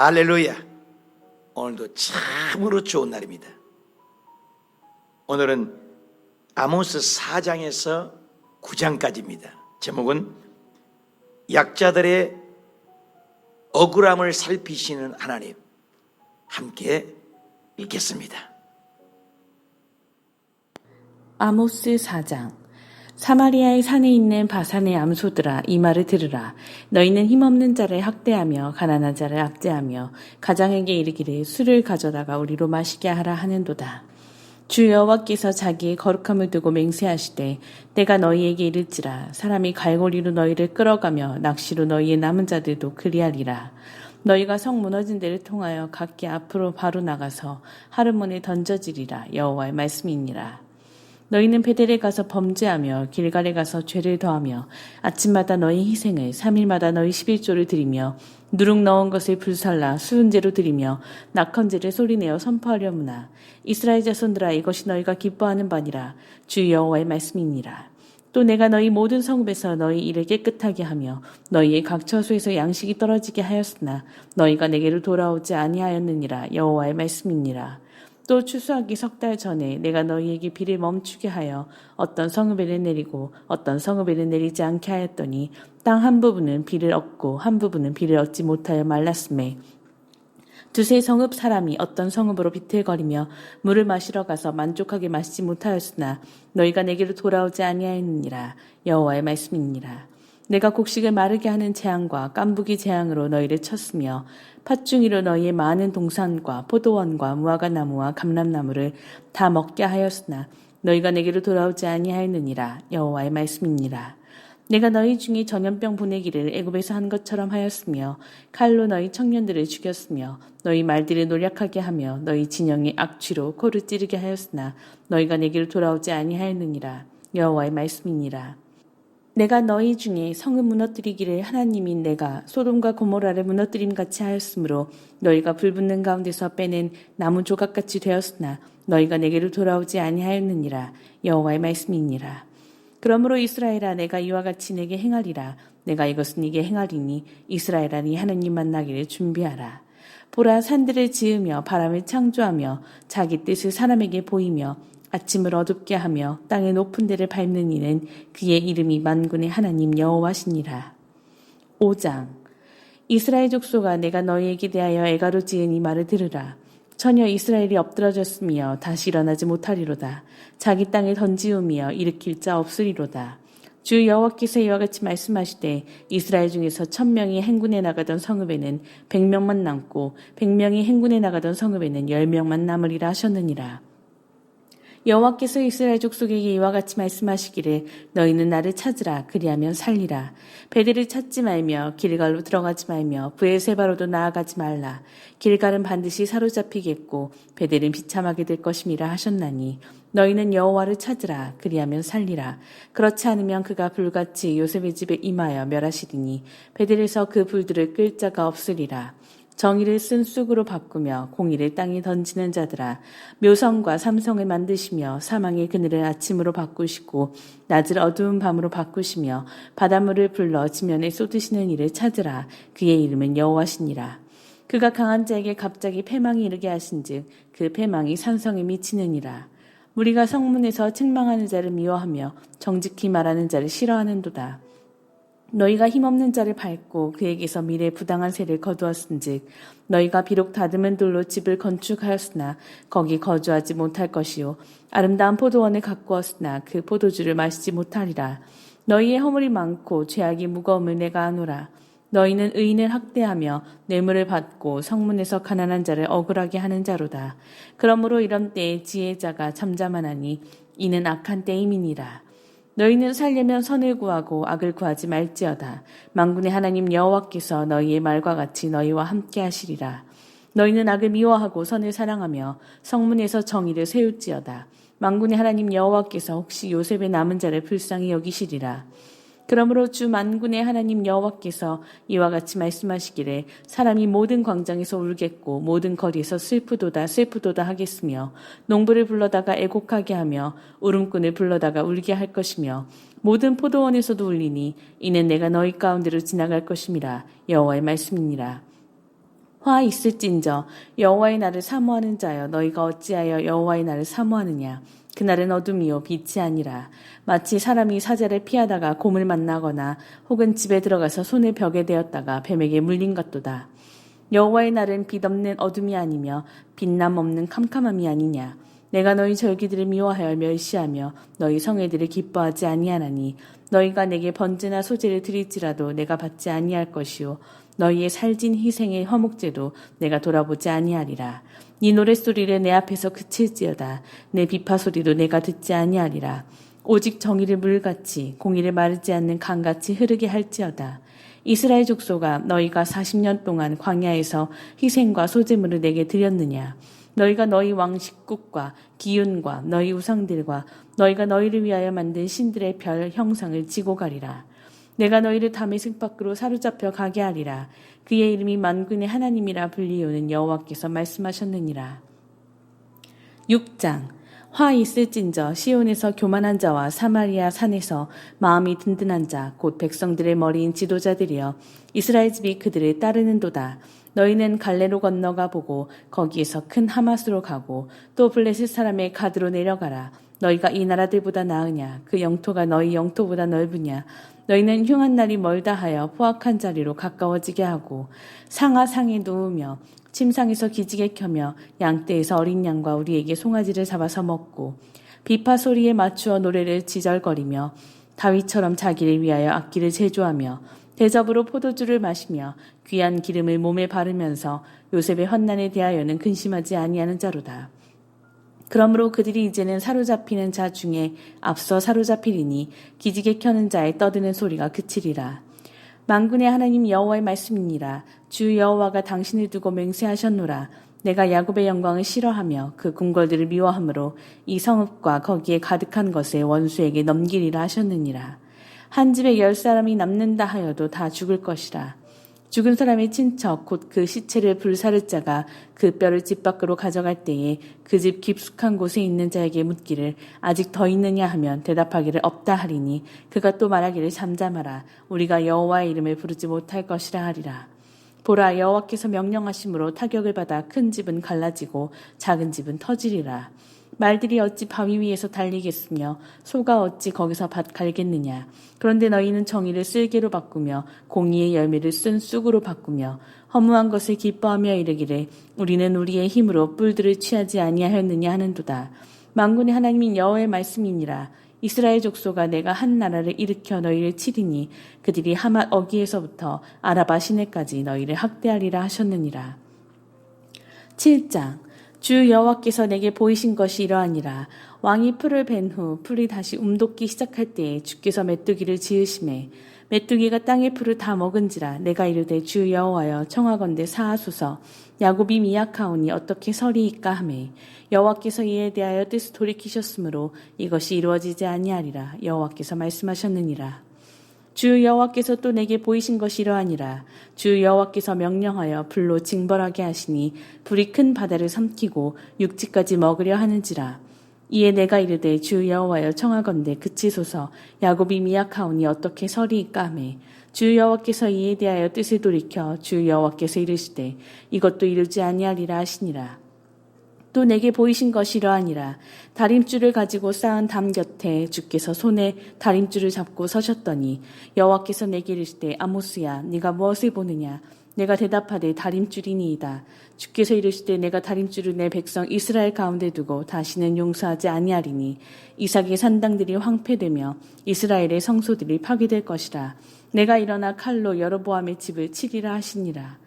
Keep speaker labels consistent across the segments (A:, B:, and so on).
A: 할렐루야. 오늘도 참으로 좋은 날입니다. 오늘은 아모스 4장에서 9장까지입니다. 제목은 약자들의 억울함을 살피시는 하나님. 함께 읽겠습니다.
B: 아모스 4장. 사마리아의 산에 있는 바산의 암소들아, 이 말을 들으라. 너희는 힘없는 자를 학대하며 가난한 자를 압제하며 가장에게 이르기를 술을 가져다가 우리로 마시게 하라 하는도다. 주 여호와께서 자기의 거룩함을 두고 맹세하시되 내가 너희에게 이를지라. 사람이 갈고리로 너희를 끌어가며 낚시로 너희의 남은 자들도 그리하리라. 너희가 성 무너진 데를 통하여 각기 앞으로 바로 나가서 하르몬에 던져지리라. 여호와의 말씀이니라. 너희는 베델에 가서 범죄하며 길갈에 가서 죄를 더하며 아침마다 너희 희생을 3일마다 너희 11조를 드리며 누룩 넣은 것을 불살라 수은제로 드리며 낙헌제를 소리내어 선포하려무나 이스라엘 자손들아, 이것이 너희가 기뻐하는 바니라. 주 여호와의 말씀이니라. 또 내가 너희 모든 성읍에서 너희 일을 깨끗하게 하며 너희의 각 처소에서 양식이 떨어지게 하였으나 너희가 내게로 돌아오지 아니하였느니라. 여호와의 말씀이니라. 또 추수하기 3달 전에 내가 너희에게 비를 멈추게 하여 어떤 성읍에는 내리고 어떤 성읍에는 내리지 않게 하였더니 땅 한 부분은 비를 얻고 한 부분은 비를 얻지 못하여 말랐음에 두세 성읍 사람이 어떤 성읍으로 비틀거리며 물을 마시러 가서 만족하게 마시지 못하였으나 너희가 내게로 돌아오지 아니하였느니라. 여호와의 말씀이니라. 내가 곡식을 마르게 하는 재앙과 깐부기 재앙으로 너희를 쳤으며 팥중이로 너희의 많은 동산과 포도원과 무화과나무와 감람나무를 다 먹게 하였으나 너희가 내게로 돌아오지 아니하였느니라. 여호와의 말씀이니라. 내가 너희 중에 전염병 보내기를 애굽에서 한 것처럼 하였으며 칼로 너희 청년들을 죽였으며 너희 말들을 노략하게 하며 너희 진영의 악취로 코를 찌르게 하였으나 너희가 내게로 돌아오지 아니하였느니라. 여호와의 말씀이니라. 내가 너희 중에 성을 무너뜨리기를 하나님인 내가 소돔과 고모라를 무너뜨림 같이 하였으므로 너희가 불붙는 가운데서 빼낸 나무 조각같이 되었으나 너희가 내게로 돌아오지 아니하였느니라. 여호와의 말씀이니라. 그러므로 이스라엘아, 내가 이와 같이 내게 행하리라. 내가 이것은 네게 행하리니 이스라엘아, 네 하나님 만나기를 준비하라. 보라, 산들을 지으며 바람을 창조하며 자기 뜻을 사람에게 보이며 아침을 어둡게 하며 땅의 높은 데를 밟는 이는 그의 이름이 만군의 하나님 여호와시니라. 5장. 이스라엘 족속아, 내가 너희에게 대하여 애가로 지은 이 말을 들으라. 전혀 이스라엘이 엎드러졌으며 다시 일어나지 못하리로다. 자기 땅에 던지우며 일으킬 자 없으리로다. 주 여호와께서 이와 같이 말씀하시되 이스라엘 중에서 1000명이 행군에 나가던 성읍에는 100명만 남고 100명이 행군에 나가던 성읍에는 10명만 남으리라 하셨느니라. 여호와께서 이스라엘 족속에게 이와 같이 말씀하시기를 너희는 나를 찾으라. 그리하면 살리라. 베델을 찾지 말며 길갈로 들어가지 말며 브에세바로도 나아가지 말라. 길갈은 반드시 사로잡히겠고 베델은 비참하게 될 것임이라 하셨나니 너희는 여호와를 찾으라. 그리하면 살리라. 그렇지 않으면 그가 불같이 요셉의 집에 임하여 멸하시리니 베델에서 그 불들을 끌 자가 없으리라. 정의를 쓴 쑥으로 바꾸며 공의를 땅에 던지는 자들아, 묘성과 삼성을 만드시며 사망의 그늘을 아침으로 바꾸시고 낮을 어두운 밤으로 바꾸시며 바닷물을 불러 지면에 쏟으시는 이를 찾으라. 그의 이름은 여호와시니라. 그가 강한 자에게 갑자기 패망이 이르게 하신즉 그 패망이 산성에 미치느니라. 무리가 성문에서 책망하는 자를 미워하며 정직히 말하는 자를 싫어하는도다. 너희가 힘없는 자를 밟고 그에게서 미래 부당한 세를 거두었은즉 너희가 비록 다듬은 돌로 집을 건축하였으나 거기 거주하지 못할 것이요 아름다운 포도원을 가꾸었으나 그 포도주를 마시지 못하리라. 너희의 허물이 많고 죄악이 무거움을 내가 아노라. 너희는 의인을 학대하며 뇌물을 받고 성문에서 가난한 자를 억울하게 하는 자로다. 그러므로 이런 때에 지혜자가 잠잠하나니 이는 악한 때임이니라. 너희는 살려면 선을 구하고 악을 구하지 말지어다. 만군의 하나님 여호와께서 너희의 말과 같이 너희와 함께 하시리라. 너희는 악을 미워하고 선을 사랑하며 성문에서 정의를 세울지어다. 만군의 하나님 여호와께서 혹시 요셉의 남은 자를 불쌍히 여기시리라. 그러므로 주 만군의 하나님 여호와께서 이와 같이 말씀하시기를 사람이 모든 광장에서 울겠고 모든 거리에서 슬프도다 슬프도다 하겠으며 농부를 불러다가 애곡하게 하며 울음꾼을 불러다가 울게 할 것이며 모든 포도원에서도 울리니 이는 내가 너희 가운데로 지나갈 것임이라. 여호와의 말씀이니라. 화 있을진저 여호와의 날을 사모하는 자여 너희가 어찌하여 여호와의 날을 사모하느냐. 그날은 어둠이요 빛이 아니라 마치 사람이 사자를 피하다가 곰을 만나거나 혹은 집에 들어가서 손을 벽에 대었다가 뱀에게 물린 것도다. 여호와의 날은 빛없는 어둠이 아니며 빛남 없는 캄캄함이 아니냐. 내가 너희 절기들을 미워하여 멸시하며 너희 성회들을 기뻐하지 아니하나니 너희가 내게 번제나 소제를 드릴지라도 내가 받지 아니할 것이요 너희의 살진 희생의 화목제도 내가 돌아보지 아니하리라. 네 노랫소리를 내 앞에서 그칠지어다. 내 비파 소리도 내가 듣지 아니하리라. 오직 정의를 물같이 공의를 마르지 않는 강같이 흐르게 할지어다. 이스라엘 족속아 너희가 40년 동안 광야에서 희생과 소제물을 내게 드렸느냐. 너희가 너희 왕식국과 기운과 너희 우상들과 너희가 너희를 위하여 만든 신들의 별 형상을 지고 가리라. 내가 너희를 다메섹 밖으로 사로잡혀 가게 하리라. 그의 이름이 만군의 하나님이라 불리우는 여호와께서 말씀하셨느니라. 6장 화 있을진저 시온에서 교만한 자와 사마리아 산에서 마음이 든든한 자 곧 백성들의 머리인 지도자들이여 이스라엘 집이 그들을 따르는도다. 너희는 갈레로 건너가 보고 거기에서 큰 하마스로 가고 또 블레셋 사람의 가드로 내려가라. 너희가 이 나라들보다 나으냐. 그 영토가 너희 영토보다 넓으냐. 너희는 흉한 날이 멀다 하여 포악한 자리로 가까워지게 하고 상하 상에 누우며 침상에서 기지개 켜며 양떼에서 어린 양과 우리에게 송아지를 잡아서 먹고 비파 소리에 맞추어 노래를 지절거리며 다윗처럼 자기를 위하여 악기를 제조하며 대접으로 포도주를 마시며 귀한 기름을 몸에 바르면서 요셉의 환난에 대하여는 근심하지 아니하는 자로다. 그러므로 그들이 이제는 사로잡히는 자 중에 앞서 사로잡히리니 기지개 켜는 자의 떠드는 소리가 그치리라. 만군의 하나님 여호와의 말씀이니라. 주 여호와가 당신을 두고 맹세하셨노라. 내가 야곱의 영광을 싫어하며 그 궁궐들을 미워하므로 이 성읍과 거기에 가득한 것을 원수에게 넘기리라 하셨느니라. 한 집에 10사람이 남는다 하여도 다 죽을 것이라. 죽은 사람의 친척 곧 그 시체를 불사를 자가 그 뼈를 집 밖으로 가져갈 때에 그 집 깊숙한 곳에 있는 자에게 묻기를 아직 더 있느냐 하면 대답하기를 없다 하리니 그가 또 말하기를 잠잠하라. 우리가 여호와의 이름을 부르지 못할 것이라 하리라. 보라 여호와께서 명령하심으로 타격을 받아 큰 집은 갈라지고 작은 집은 터지리라. 말들이 어찌 바위 위에서 달리겠으며 소가 어찌 거기서 밭 갈겠느냐. 그런데 너희는 정의를 쓸개로 바꾸며 공의의 열매를 쓴 쑥으로 바꾸며 허무한 것을 기뻐하며 이르기를 우리는 우리의 힘으로 뿔들을 취하지 아니하였느냐 하는도다. 만군의 하나님인 여호와의 말씀이니라. 이스라엘 족속아 내가 한 나라를 일으켜 너희를 치리니 그들이 하맛 어기에서부터 아라바 시내까지 너희를 학대하리라 하셨느니라. 7장 주 여호와께서 내게 보이신 것이 이러하니라. 왕이 풀을 벤 후 풀이 다시 움돋기 시작할 때에 주께서 메뚜기를 지으심에 메뚜기가 땅의 풀을 다 먹은지라. 내가 이르되 주 여호와여 청하건대 사하소서. 야곱이 미약하오니 어떻게 서리이까 하매 여호와께서 이에 대하여 뜻을 돌이키셨으므로 이것이 이루어지지 아니하리라. 여호와께서 말씀하셨느니라. 주 여호와께서 또 내게 보이신 것이 이러하니라. 주 여호와께서 명령하여 불로 징벌하게 하시니 불이 큰 바다를 삼키고 육지까지 먹으려 하는지라. 이에 내가 이르되 주 여호와여 청하건대 그치소서. 야곱이 미약하오니 어떻게 서리이까 하매 주 여호와께서 이에 대하여 뜻을 돌이켜 주 여호와께서 이르시되 이것도 이루지 아니하리라 하시니라. 또 내게 보이신 것이 이러하니라. 다림줄을 가지고 쌓은 담 곁에 주께서 손에 다림줄을 잡고 서셨더니 여호와께서 내게 이르시되 아모스야 네가 무엇을 보느냐. 내가 대답하되 다림줄이니이다. 주께서 이르시되 내가 다림줄을 내 백성 이스라엘 가운데 두고 다시는 용서하지 아니하리니 이삭의 산당들이 황폐되며 이스라엘의 성소들이 파괴될 것이라. 내가 일어나 칼로 여로보암의 집을 치리라 하시니라.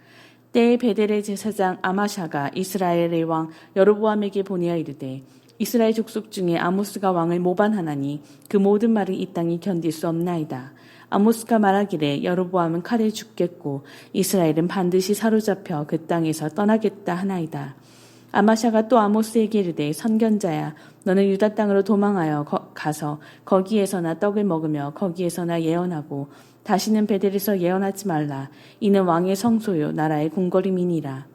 B: 때에 베델의 제사장 아마샤가 이스라엘의 왕 여로보암에게 보내어 이르되 이스라엘 족속 중에 아모스가 왕을 모반하나니 그 모든 말을 이 땅이 견딜 수 없나이다. 아모스가 말하기를 여로보암은 칼에 죽겠고 이스라엘은 반드시 사로잡혀 그 땅에서 떠나겠다 하나이다. 아마샤가 또 아모스에게 이르되 선견자야 너는 유다 땅으로 도망하여 가서 거기에서나 떡을 먹으며 거기에서나 예언하고 다시는 베델에서 예언하지 말라. 이는 왕의 성소요 나라의 궁궐임이니라.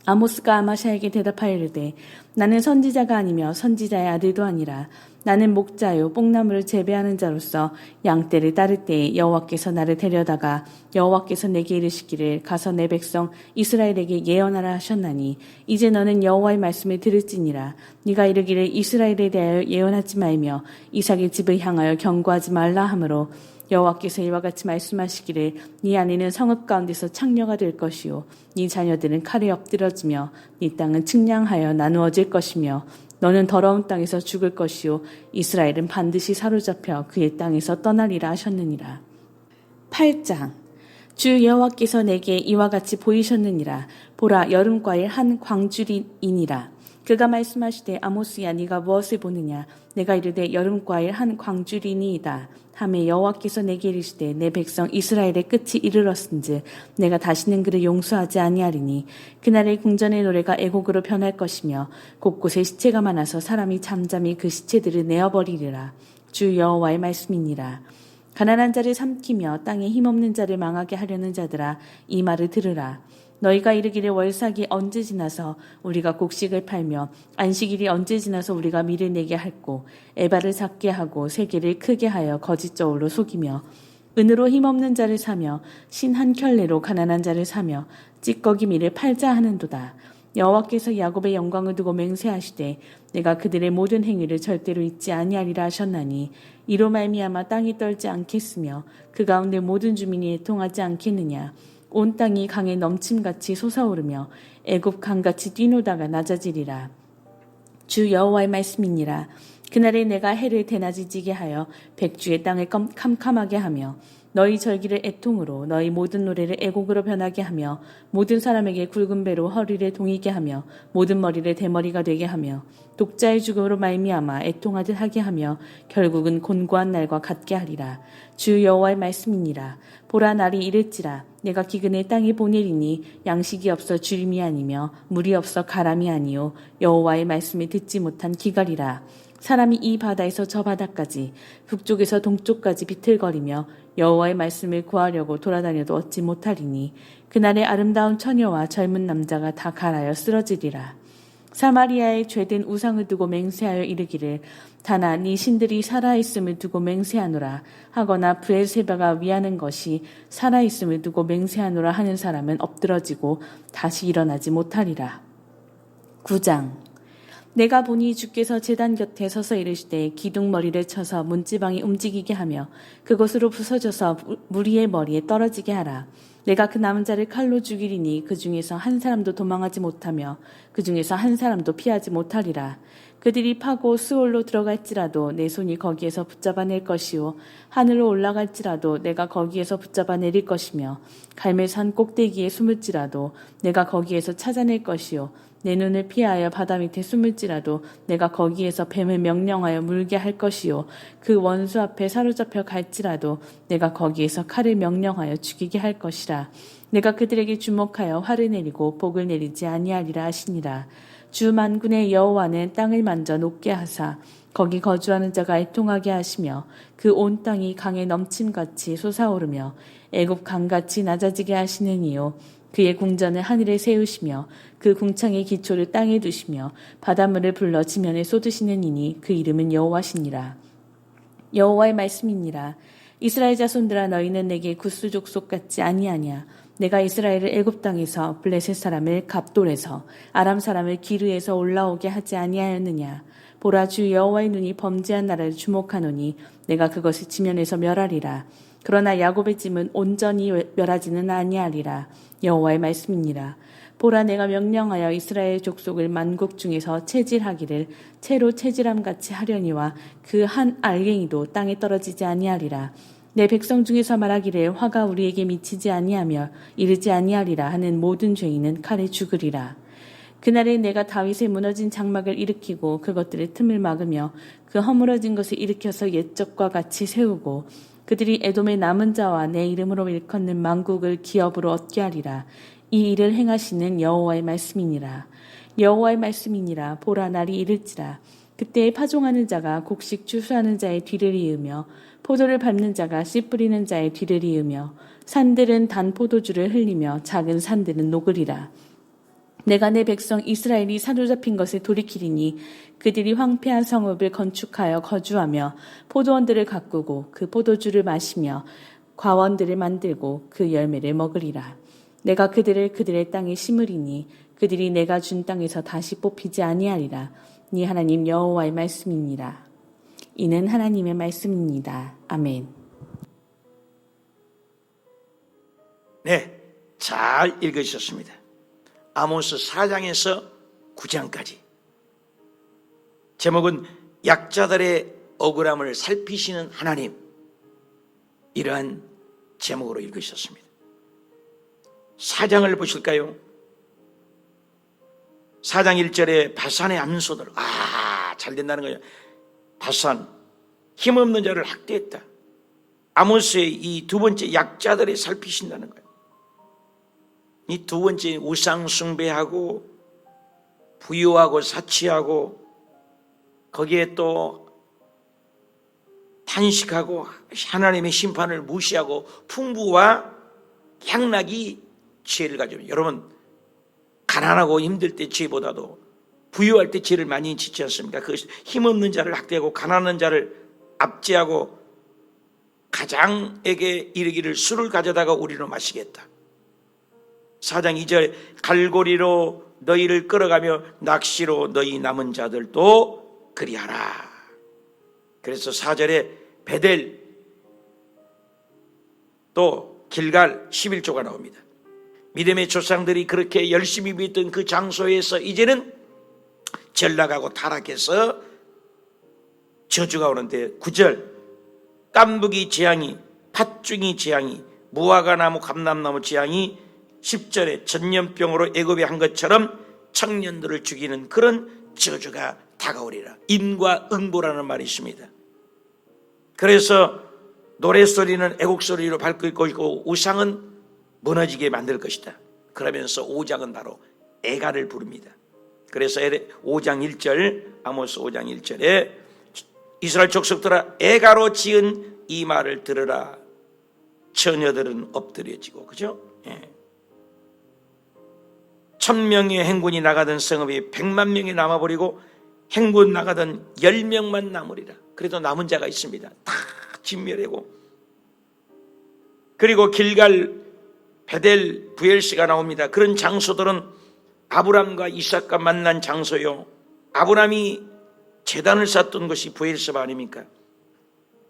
B: 아모스가 아마샤에게 대답하여 이르되 나는 선지자가 아니며 선지자의 아들도 아니라 나는 목자요 뽕나무를 재배하는 자로서 양떼를 따를 때에 여호와께서 나를 데려다가 여호와께서 내게 이르시기를 가서 내 백성 이스라엘에게 예언하라 하셨나니 이제 너는 여호와의 말씀을 들을지니라. 네가 이르기를 이스라엘에 대하여 예언하지 말며 이삭의 집을 향하여 경고하지 말라 하므로 여호와께서 이와 같이 말씀하시기를 네 아내는 성읍 가운데서 창녀가 될 것이요 네 자녀들은 칼에 엎드러지며 네 땅은 측량하여 나누어질 것이며 너는 더러운 땅에서 죽을 것이요 이스라엘은 반드시 사로잡혀 그의 땅에서 떠나리라 하셨느니라. 8장 주 여호와께서 내게 이와 같이 보이셨느니라. 보라 여름과일 한 광주리이니라. 그가 말씀하시되 아모스야 네가 무엇을 보느냐. 내가 이르되 여름과일 한 광주리니이다. 하매 여호와께서 내게 이르시되 내 백성 이스라엘의 끝이 이르렀은즉 내가 다시는 그를 용서하지 아니하리니 그날의 궁전의 노래가 애곡으로 변할 것이며 곳곳에 시체가 많아서 사람이 잠잠히 그 시체들을 내어버리리라. 주 여호와의 말씀이니라. 가난한 자를 삼키며 땅에 힘없는 자를 망하게 하려는 자들아 이 말을 들으라. 너희가 이르기를 월삭이 언제 지나서 우리가 곡식을 팔며 안식일이 언제 지나서 우리가 밀을 내게 할꼬 에바를 작게 하고 세계를 크게 하여 거짓 저울로 속이며 은으로 힘없는 자를 사며 신 한 켤레로 가난한 자를 사며 찌꺼기 밀을 팔자 하는도다. 여호와께서 야곱의 영광을 두고 맹세하시되 내가 그들의 모든 행위를 절대로 잊지 아니하리라 하셨나니 이로 말미암아 땅이 떨지 않겠으며 그 가운데 모든 주민이 애통하지 않겠느냐. 온 땅이 강에 넘침같이 솟아오르며 애굽 강같이 뛰노다가 낮아지리라. 주 여호와의 말씀이니라. 그날에 내가 해를 대낮이지게 하여 백주의 땅을 캄캄하게 하며 너희 절기를 애통으로 너희 모든 노래를 애곡으로 변하게 하며 모든 사람에게 굵은 배로 허리를 동이게 하며 모든 머리를 대머리가 되게 하며 독자의 죽음으로 말미암아 애통하듯 하게 하며 결국은 곤고한 날과 같게 하리라. 주 여호와의 말씀이니라. 보라 날이 이를지라. 내가 기근에 땅에 보내리니 양식이 없어 주림이 아니며 물이 없어 가람이 아니요 여호와의 말씀을 듣지 못한 기갈이라. 사람이 이 바다에서 저 바다까지 북쪽에서 동쪽까지 비틀거리며 여호와의 말씀을 구하려고 돌아다녀도 얻지 못하리니 그날에 아름다운 처녀와 젊은 남자가 다 갈아여 쓰러지리라. 사마리아의 죄된 우상을 두고 맹세하여 이르기를 다나 네 신들이 살아있음을 두고 맹세하노라 하거나 브엘세바가 위하는 것이 살아있음을 두고 맹세하노라 하는 사람은 엎드러지고 다시 일어나지 못하리라. 9장 내가 보니 주께서 제단 곁에 서서 이르시되 기둥머리를 쳐서 문지방이 움직이게 하며 그것으로 부서져서 무리의 머리에 떨어지게 하라. 내가 그 남은 자를 칼로 죽이리니 그 중에서 한 사람도 도망하지 못하며 그 중에서 한 사람도 피하지 못하리라. 그들이 파고 스올로 들어갈지라도 내 손이 거기에서 붙잡아낼 것이요 하늘로 올라갈지라도 내가 거기에서 붙잡아내릴 것이며 갈멜산 꼭대기에 숨을지라도 내가 거기에서 찾아낼 것이요 내 눈을 피하여 바다 밑에 숨을지라도 내가 거기에서 뱀을 명령하여 물게 할 것이요 그 원수 앞에 사로잡혀 갈지라도 내가 거기에서 칼을 명령하여 죽이게 할 것이라. 내가 그들에게 주목하여 화를 내리고 복을 내리지 아니하리라 하시니라. 주 만군의 여호와는 땅을 만져 녹게 하사 거기 거주하는 자가 애통하게 하시며 그 온 땅이 강에 넘침같이 솟아오르며 애굽 강같이 낮아지게 하시는 이요 그의 궁전을 하늘에 세우시며 그 궁창의 기초를 땅에 두시며 바닷물을 불러 지면에 쏟으시는 이니 그 이름은 여호와시니라. 여호와의 말씀이니라. 이스라엘 자손들아 너희는 내게 구스 족속 같지 아니하냐. 내가 이스라엘을 애굽 땅에서 블레셋 사람을 갑돌에서 아람 사람을 기르에서 올라오게 하지 아니하였느냐. 보라 주 여호와의 눈이 범죄한 나라를 주목하노니 내가 그것을 지면에서 멸하리라. 그러나 야곱의 짐은 온전히 멸하지는 아니하리라. 여호와의 말씀이니라. 보라 내가 명령하여 이스라엘 족속을 만국 중에서 체질하기를 채로 체질함 같이 하려니와 그 한 알갱이도 땅에 떨어지지 아니하리라. 내 백성 중에서 말하기를 화가 우리에게 미치지 아니하며 이르지 아니하리라 하는 모든 죄인은 칼에 죽으리라. 그날에 내가 다윗의 무너진 장막을 일으키고 그것들의 틈을 막으며 그 허물어진 것을 일으켜서 옛적과 같이 세우고 그들이 에돔의 남은 자와 내 이름으로 일컫는 만국을 기업으로 얻게 하리라. 이 일을 행하시는 여호와의 말씀이니라. 여호와의 말씀이니라. 보라 날이 이를지라. 그때에 파종하는 자가 곡식 추수하는 자의 뒤를 이으며 포도를 밟는 자가 씨 뿌리는 자의 뒤를 이으며 산들은 단 포도주를 흘리며 작은 산들은 녹으리라. 내가 내 백성 이스라엘이 사로잡힌 것을 돌이키리니 그들이 황폐한 성읍을 건축하여 거주하며 포도원들을 가꾸고 그 포도주를 마시며 과원들을 만들고 그 열매를 먹으리라. 내가 그들을 그들의 땅에 심으리니 그들이 내가 준 땅에서 다시 뽑히지 아니하리라. 네 하나님 여호와의 말씀이니라. 이는 하나님의 말씀입니다. 아멘.
A: 네, 잘 읽으셨습니다. 아모스 4장에서 9장까지. 제목은 약자들의 억울함을 살피시는 하나님. 이러한 제목으로 읽으셨습니다. 4장을 보실까요? 4장 1절에 바산의 암소들, 잘 된다는 거예요. 바산, 힘없는 자를 학대했다. 아모스의 이 두 번째 약자들을 살피신다는 거예요. 이 두 번째 우상 숭배하고 부유하고 사치하고 거기에 또 탄식하고 하나님의 심판을 무시하고 풍부와 향락이 죄를 가지고, 여러분 가난하고 힘들 때 죄보다도 부유할 때 죄를 많이 짓지 않습니까? 그 힘없는 자를 학대하고 가난한 자를 압제하고 가장에게 이르기를 술을 가져다가 우리로 마시겠다. 4장 2절 갈고리로 너희를 끌어가며 낚시로 너희 남은 자들도 그리하라. 그래서 4절에 베델 또 길갈 11조가 나옵니다. 믿음의 조상들이 그렇게 열심히 믿던 그 장소에서 이제는 전락하고 타락해서 저주가 오는데 9절 깐부기 재앙이, 팥중이 재앙이, 무화과나무 감람나무 재앙이 10절에 전염병으로 애굽에 한 것처럼 청년들을 죽이는 그런 저주가 다가오리라. 인과응보라는 말이 있습니다. 그래서 노랫소리는 애국소리로 밝힐 것이고 우상은 무너지게 만들 것이다. 그러면서 5장은 바로 애가를 부릅니다. 그래서 5장 1절, 아모스 5장 1절에 이스라엘 족속들아 애가로 지은 이 말을 들으라. 처녀들은 엎드려지고, 그죠? 예. 1000명의 행군이 나가던 성읍이 100만 명이 남아버리고 행군 나가던 10명만 남으리라. 그래도 남은 자가 있습니다. 다 진멸하고. 그리고 길갈, 베델, 부엘시가 나옵니다. 그런 장소들은 아브람과 이삭과 만난 장소요. 아브람이 제단을 쌓던 것이 부엘시바 아닙니까?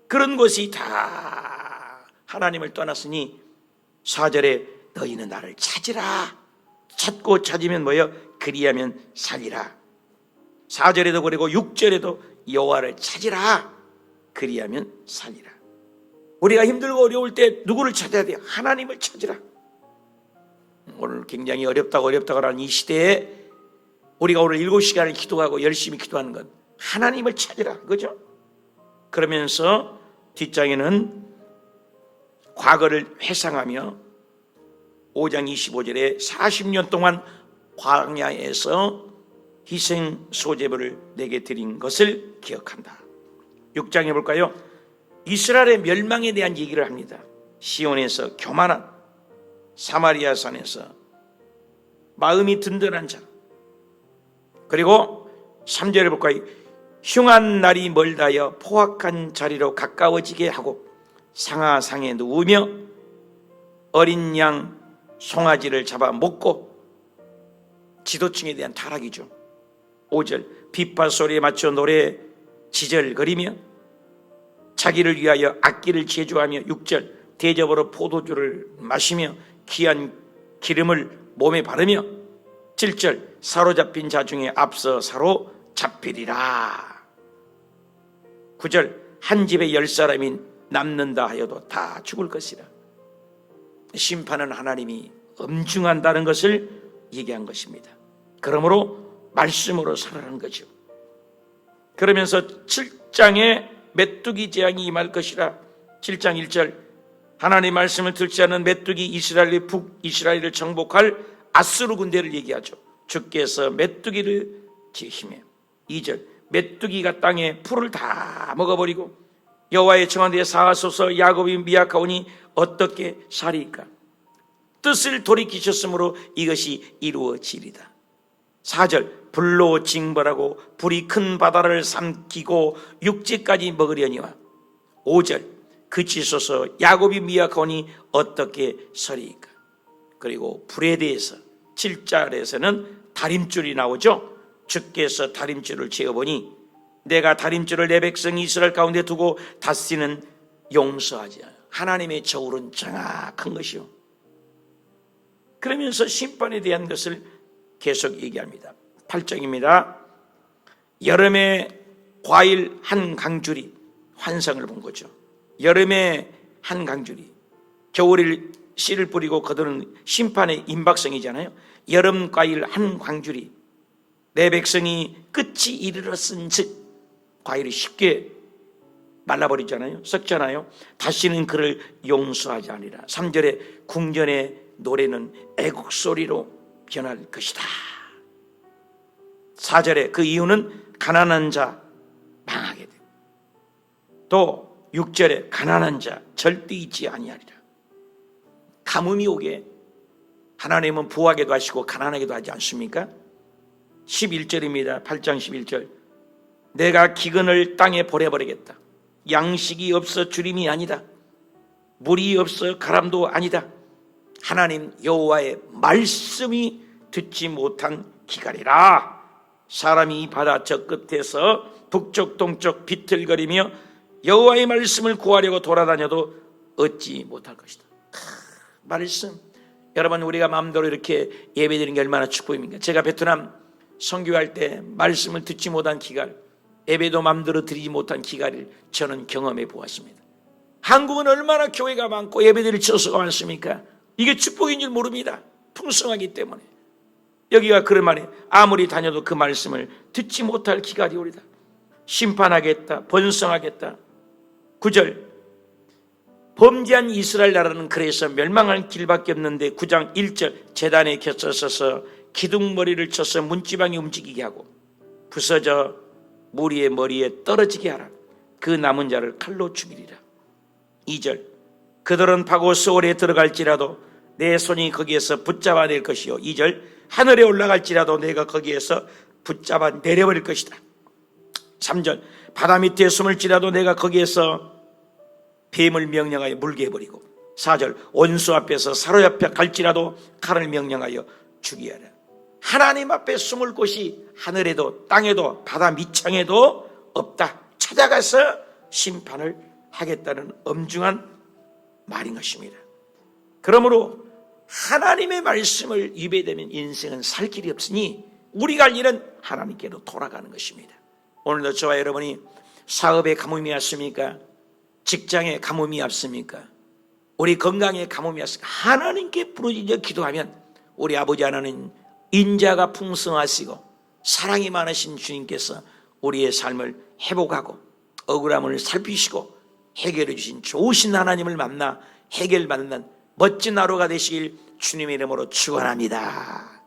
A: 그런 것이 다 하나님을 떠났으니 4절에 너희는 나를 찾으라. 찾고 찾으면 뭐요? 그리하면 살리라. 4절에도 그리고 6절에도 여호와를 찾으라. 그리하면 살리라. 우리가 힘들고 어려울 때 누구를 찾아야 돼요? 하나님을 찾으라. 오늘 굉장히 어렵다고 하는 이 시대에 우리가 오늘 7시간을 기도하고 열심히 기도하는 건 하나님을 찾으라, 그죠? 그러면서 뒷장에는 과거를 회상하며 5장 25절에 40년 동안 광야에서 희생 소제물을 내게 드린 것을 기억한다. 6장에 볼까요? 이스라엘의 멸망에 대한 얘기를 합니다. 시온에서 교만한, 사마리아 산에서 마음이 든든한 자. 그리고 3절에 볼까요? 흉한 날이 멀다여 포악한 자리로 가까워지게 하고 상하상에 누우며 어린 양 송아지를 잡아 먹고, 지도층에 대한 타락이죠. 5절 비파 소리에 맞춰 노래 지절거리며 자기를 위하여 악기를 제조하며 6절 대접으로 포도주를 마시며 귀한 기름을 몸에 바르며 7절 사로잡힌 자 중에 앞서 사로잡히리라. 9절 한 집에 10사람이 남는다 하여도 다 죽을 것이라. 심판은 하나님이 엄중한다는 것을 얘기한 것입니다. 그러므로 말씀으로 살아라는 거죠. 그러면서 7장에 메뚜기 재앙이 임할 것이라. 7장 1절 하나님의 말씀을 듣지 않는 메뚜기 이스라엘의 북이스라엘을 정복할 아수르 군대를 얘기하죠. 주께서 메뚜기를 지으시며 2절 메뚜기가 땅에 풀을 다 먹어버리고 여호와의 청한 데에 사하소서 야곱이 미약하오니 어떻게 살이까? 뜻을 돌이키셨으므로 이것이 이루어지리다. 4절 불로 징벌하고 불이 큰 바다를 삼키고 육지까지 먹으려니와 5절 그치소서 야곱이 미약하니 어떻게 서리이까. 그리고 불에 대해서 7절에서는 다림줄이 나오죠. 주께서 다림줄을 재어보니 내가 다림줄을 내 백성 이스라엘 가운데 두고 다시는 용서하지 않아. 하나님의 저울은 정확한 것이요. 그러면서 심판에 대한 것을 계속 얘기합니다. 8절입니다. 여름에 과일 한 강줄이 환상을 본 거죠. 여름에 한 강줄이, 겨울에 씨를 뿌리고 거두는 심판의 임박성이잖아요. 여름 과일 한 강줄이 내 백성이 끝이 이르렀은즉, 과일이 쉽게 말라버리잖아요. 썩잖아요. 다시는 그를 용서하지 아니라. 3절에 궁전의 노래는 애국소리로 변할 것이다. 4절에 그 이유는 가난한 자 망하게 돼. 또 6절에 가난한 자 절대 있지 아니하리라. 가뭄이 오게 하나님은 부하게도 하시고 가난하게도 하지 않습니까? 11절입니다. 8장 11절. 내가 기근을 땅에 보내버리겠다. 양식이 없어 주림이 아니다. 물이 없어 가람도 아니다. 하나님 여호와의 말씀이 듣지 못한 기갈이라. 사람이 이 바다 저 끝에서 북쪽 동쪽 비틀거리며 여호와의 말씀을 구하려고 돌아다녀도 얻지 못할 것이다. 말씀. 여러분, 우리가 마음대로 이렇게 예배드리는 게 얼마나 축복입니까? 제가 베트남 선교할 때 말씀을 듣지 못한 기갈, 예배도 마음대로 드리지 못한 기갈을 저는 경험해 보았습니다. 한국은 얼마나 교회가 많고 예배드릴 처소가 많습니까? 이게 축복인 줄 모릅니다. 풍성하기 때문에. 여기가 그럴만해. 아무리 다녀도 그 말씀을 듣지 못할 기갈이 오리다. 심판하겠다, 번성하겠다. 9절 범죄한 이스라엘 나라는 그래서 멸망할 길밖에 없는데 9장 1절 제단에 겹쳐 서서 기둥머리를 쳐서 문지방이 움직이게 하고 부서져 무리의 머리에 떨어지게 하라. 그 남은 자를 칼로 죽이리라. 2절 그들은 파고 소홀에 들어갈지라도 내 손이 거기에서 붙잡아낼 것이요. 2절 하늘에 올라갈지라도 내가 거기에서 붙잡아 내려버릴 것이다. 3절 바다 밑에 숨을지라도 내가 거기에서 뱀을 명령하여 물게 해버리고 4절 원수 앞에서 사로잡혀 갈지라도 칼을 명령하여 죽이게 하라. 하나님 앞에 숨을 곳이 하늘에도 땅에도 바다 밑창에도 없다. 찾아가서 심판을 하겠다는 엄중한 말인 것입니다. 그러므로 하나님의 말씀을 위배되면 인생은 살 길이 없으니 우리가 할 일은 하나님께로 돌아가는 것입니다. 오늘도 저와 여러분이 사업에 가뭄이 왔습니까? 직장에 가뭄이 왔습니까? 우리 건강에 가뭄이 왔습니까? 하나님께 부르짖어 기도하면 우리 아버지 하나님 인자가 풍성하시고 사랑이 많으신 주님께서 우리의 삶을 회복하고 억울함을 살피시고 해결해 주신 좋으신 하나님을 만나 해결받는 멋진 하루가 되시길 주님의 이름으로 축원합니다.